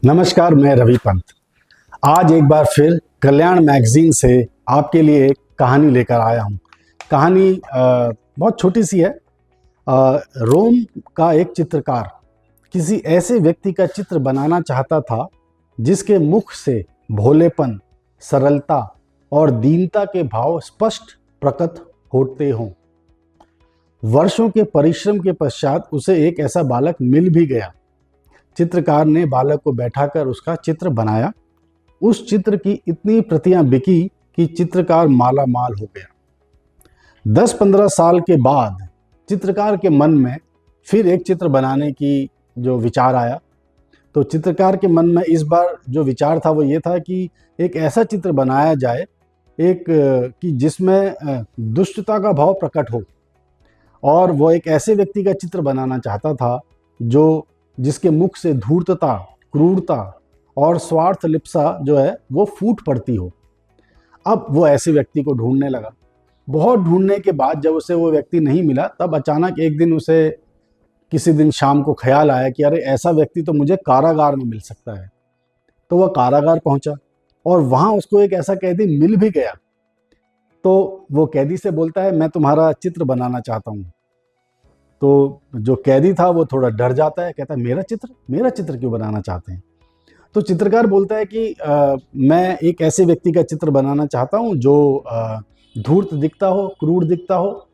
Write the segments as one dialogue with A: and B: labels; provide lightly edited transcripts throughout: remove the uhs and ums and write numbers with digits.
A: नमस्कार, मैं रवि पंत। आज एक बार फिर कल्याण मैगजीन से आपके लिए एक कहानी लेकर आया हूँ। कहानी बहुत छोटी सी है। रोम का एक चित्रकार किसी ऐसे व्यक्ति का चित्र बनाना चाहता था जिसके मुख से भोलेपन, सरलता और दीनता के भाव स्पष्ट प्रकट होते हों। वर्षों के परिश्रम के पश्चात उसे एक ऐसा बालक मिल भी गया। चित्रकार ने बालक को बैठाकर उसका चित्र बनाया। उस चित्र की इतनी प्रतियां बिकी कि चित्रकार माला माल हो गया। 10-15 साल के बाद चित्रकार के मन में फिर एक चित्र बनाने की जो विचार आया, तो चित्रकार के मन में इस बार जो विचार था वो ये था कि एक ऐसा चित्र बनाया जाए कि जिसमें दुष्टता का भाव प्रकट हो। और वो एक ऐसे व्यक्ति का चित्र बनाना चाहता था जिसके मुख से धूर्तता, क्रूरता और स्वार्थ लिप्सा जो है वो फूट पड़ती हो। अब वो ऐसे व्यक्ति को ढूंढने लगा। बहुत ढूंढने के बाद जब उसे वो व्यक्ति नहीं मिला, तब अचानक एक दिन उसे किसी दिन शाम को ख्याल आया कि अरे ऐसा व्यक्ति तो मुझे कारागार में मिल सकता है। तो वह कारागार पहुंचा और वहां उसको एक ऐसा कैदी मिल भी गया। तो वो कैदी से बोलता है, मैं तुम्हारा चित्र बनाना चाहता हूँ। तो जो कैदी था वो थोड़ा डर जाता है, कहता है मेरा चित्र क्यों बनाना चाहते हैं। तो चित्रकार बोलता है कि मैं एक ऐसे व्यक्ति का चित्र बनाना चाहता हूँ जो धूर्त दिखता हो, क्रूर दिखता हो,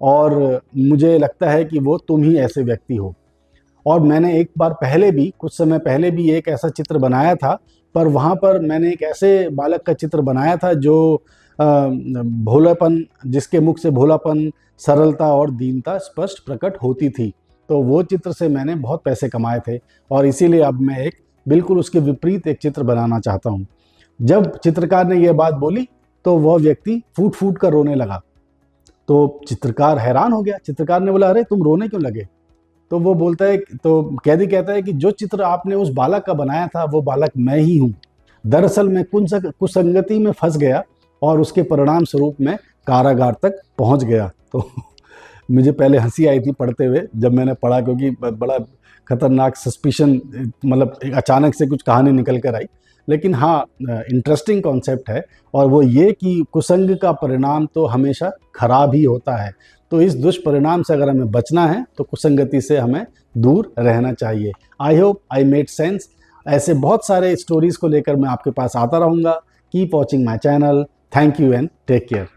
A: और मुझे लगता है कि वो तुम ही ऐसे व्यक्ति हो। और मैंने एक बार पहले भी, कुछ समय पहले भी एक ऐसा चित्र बनाया था, पर वहाँ पर मैंने एक ऐसे बालक का चित्र बनाया था जो भोलापन, जिसके मुख से भोलापन, सरलता और दीनता स्पष्ट प्रकट होती थी। तो वो चित्र से मैंने बहुत पैसे कमाए थे और इसीलिए अब मैं एक बिल्कुल उसके विपरीत एक चित्र बनाना चाहता हूँ। जब चित्रकार ने यह बात बोली तो वह व्यक्ति फूट फूट कर रोने लगा। तो चित्रकार हैरान हो गया। चित्रकार ने बोला, अरे तुम रोने क्यों लगे? तो वो बोलता है, तो कैदी कहता है कि जो चित्र आपने उस बालक का बनाया था वो बालक मैं ही हूँ। दरअसल मैं कुसंगति में फंस गया और उसके परिणाम स्वरूप मैं कारागार तक पहुंच गया। तो मुझे पहले हंसी आई थी पढ़ते हुए जब मैंने पढ़ा, क्योंकि बड़ा खतरनाक सस्पिशन, मतलब एक अचानक से कुछ कहानी निकल कर आई। लेकिन हाँ, इंटरेस्टिंग कॉन्सेप्ट है, और वो ये कि कुसंग का परिणाम तो हमेशा खराब ही होता है। तो इस दुष्परिणाम से अगर हमें बचना है तो कुसंगति से हमें दूर रहना चाहिए। I hope I made sense. ऐसे बहुत सारे स्टोरीज को लेकर मैं आपके पास आता रहूँगा। Keep watching my channel. Thank you and take care.